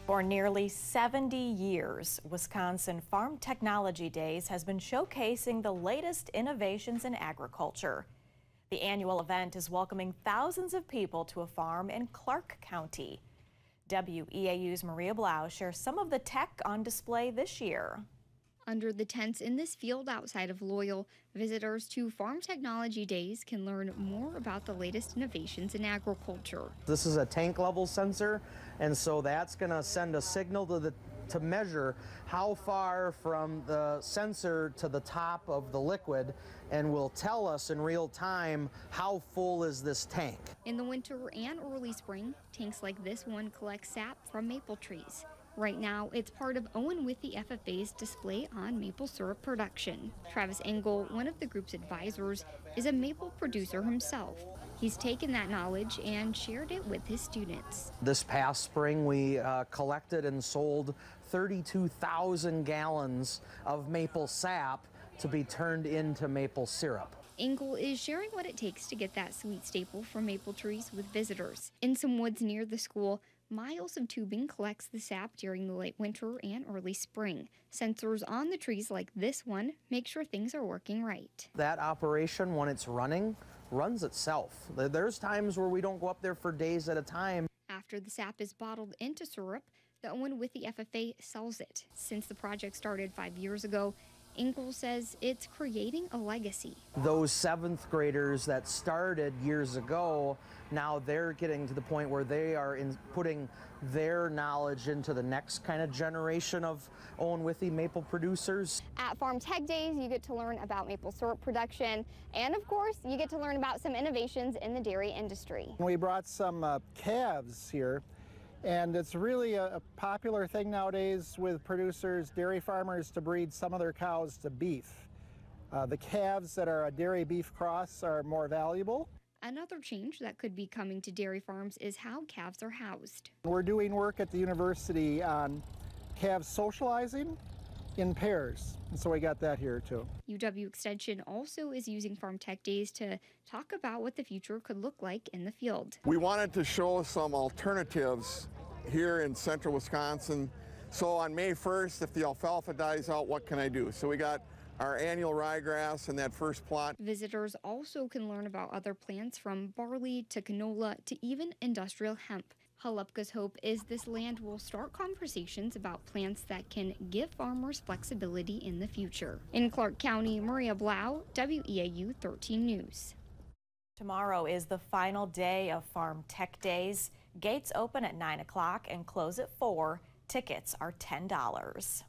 For nearly 70 years, Wisconsin Farm Technology Days has been showcasing the latest innovations in agriculture. The annual event is welcoming thousands of people to a farm in Clark County. WEAU's Maria Blau shares some of the tech on display this year. Under the tents in this field outside of Loyal, visitors to Farm Technology Days can learn more about the latest innovations in agriculture. This is a tank level sensor, and so that's going to send a signal to measure how far from the sensor to the top of the liquid, and will tell us in real time how full is this tank. In the winter and early spring, tanks like this one collect sap from maple trees. Right now, it's part of Owen Withee FFA's display on maple syrup production. Travis Engel, one of the group's advisors, is a maple producer himself. He's taken that knowledge and shared it with his students. This past spring, we collected and sold 32,000 gallons of maple sap to be turned into maple syrup. Engel is sharing what it takes to get that sweet staple from maple trees with visitors. In some woods near the school, miles of tubing collects the sap during the late winter and early spring. Sensors on the trees like this one make sure things are working right. That operation, when it's running, runs itself. There's times where we don't go up there for days at a time. After the sap is bottled into syrup, the Owen Withee FFA sells it. Since the project started 5 years ago, Engel says it's creating a legacy. Those 7th graders that started years ago, now they're getting to the point where they are putting their knowledge into the next kind of generation of Owen Withee maple producers. At Farm Tech Days, you get to learn about maple syrup production, and of course, you get to learn about some innovations in the dairy industry. We brought some calves here. And it's really a popular thing nowadays with producers, dairy farmers, to breed some of their cows to beef. The calves that are a dairy beef cross are more valuable. Another change that could be coming to dairy farms is how calves are housed. We're doing work at the university on calves socializing in pairs, and so we got that here too. UW Extension also is using Farm Tech Days to talk about what the future could look like in the field. We wanted to show some alternatives here in central Wisconsin. So on May 1st, if the alfalfa dies out, what can I do? So we got our annual ryegrass in that first plot. Visitors also can learn about other plants from barley to canola to even industrial hemp. Halupka's hope is this land will start conversations about plants that can give farmers flexibility in the future. In Clark County, Maria Blau, WEAU 13 News. Tomorrow is the final day of Farm Tech Days. Gates open at 9 o'clock and close at 4. Tickets are $10.